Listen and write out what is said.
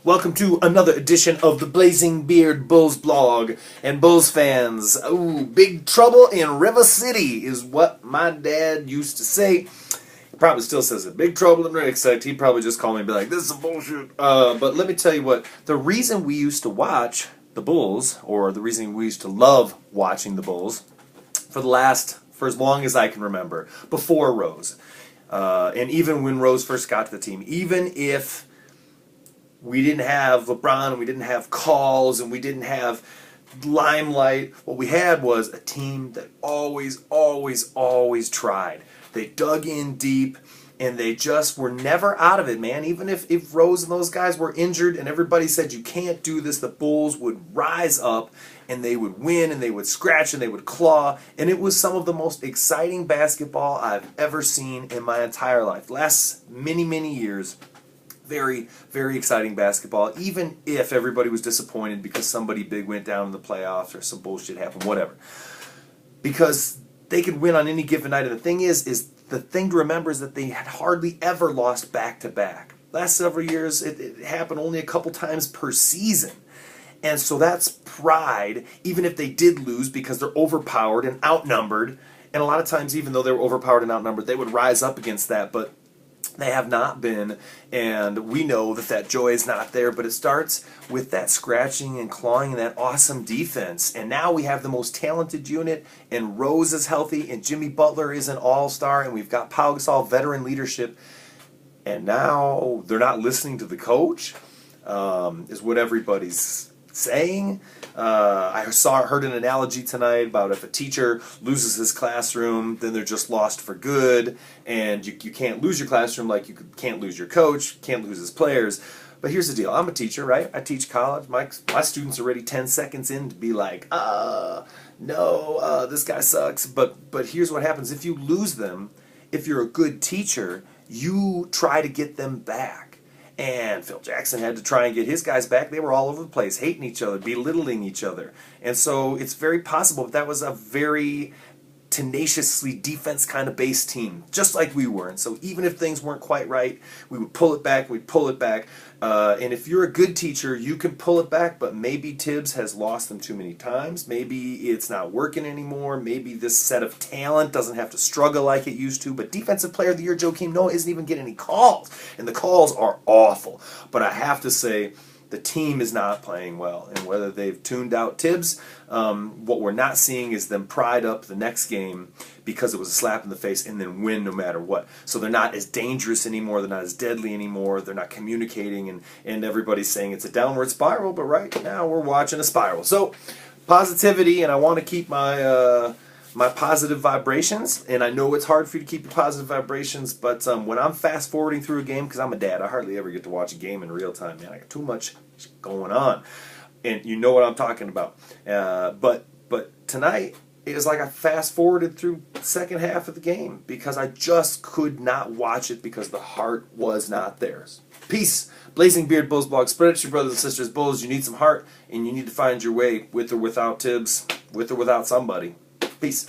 Welcome to another edition of the Blazing Beard Bulls blog. And Bulls fans, ooh, big trouble in River City is what my dad used to say. He probably still says it. Big trouble in River, except he'd probably just call me and be like, this is some bullshit. But let me tell you what, the reason we used to watch the Bulls, or the reason we used to love watching the Bulls, for as long as I can remember, before Rose, and even when Rose first got to the team, even if we didn't have LeBron, and we didn't have calls, and we didn't have limelight. What we had was a team that always tried. They dug in deep, and they just were never out of it, man. Even if Rose and those guys were injured and everybody said, you can't do this, the Bulls would rise up, and they would win, and they would scratch, and they would claw. And it was some of the most exciting basketball I've ever seen in my entire life. Last many years. Very, very exciting basketball, even if everybody was disappointed because somebody big went down in the playoffs or some bullshit happened, whatever. Because they could win on any given night. And the thing is the thing to remember is that they had hardly ever lost back-to-back. Last several years, it happened only a couple times per season. And so that's pride, even if they did lose because they're overpowered and outnumbered. And a lot of times, even though they were overpowered and outnumbered, they would rise up against that. But they have not been, and we know that joy is not there, but it starts with that scratching and clawing and that awesome defense. And now we have the most talented unit, and Rose is healthy, and Jimmy Butler is an all-star, and we've got Pau Gasol, veteran leadership, and now they're not listening to the coach, is what everybody's saying. I heard an analogy tonight about if a teacher loses his classroom, then they're just lost for good, and you can't lose your classroom like you can't lose your coach, can't lose his players. But here's the deal. I'm a teacher, right? I teach college. My students are already 10 seconds in to be like, no, this guy sucks. But here's what happens. If you lose them, if you're a good teacher, you try to get them back. And Phil Jackson had to try and get his guys back. They were all over the place, hating each other, belittling each other. And so it's very possible that was a very tenaciously defense kind of based team, just like we were. And so even if things weren't quite right, we would pull it back, we'd pull it back. And if you're a good teacher, you can pull it back, but maybe Tibbs has lost them too many times. Maybe it's not working anymore. Maybe this set of talent doesn't have to struggle like it used to. But Defensive Player of the Year, Joakim Noah, isn't even getting any calls. And the calls are awful. But I have to say, the team is not playing well, and whether they've tuned out Tibbs, what we're not seeing is them pride up the next game because it was a slap in the face and then win no matter what. So they're not as dangerous anymore, they're not as deadly anymore, they're not communicating, and everybody's saying it's a downward spiral, but right now we're watching a spiral. So positivity, and I want to keep my positive vibrations, and I know it's hard for you to keep your positive vibrations, but when I'm fast forwarding through a game, because I'm a dad, I hardly ever get to watch a game in real time, man. I got too much going on, and you know what I'm talking about. But tonight, it was like I fast forwarded through the second half of the game because I just could not watch it because the heart was not theirs. Peace. Blazing Beard Bulls blog. Spread it to your brothers and sisters. Bulls, you need some heart, and you need to find your way with or without Tibbs, with or without somebody. Peace.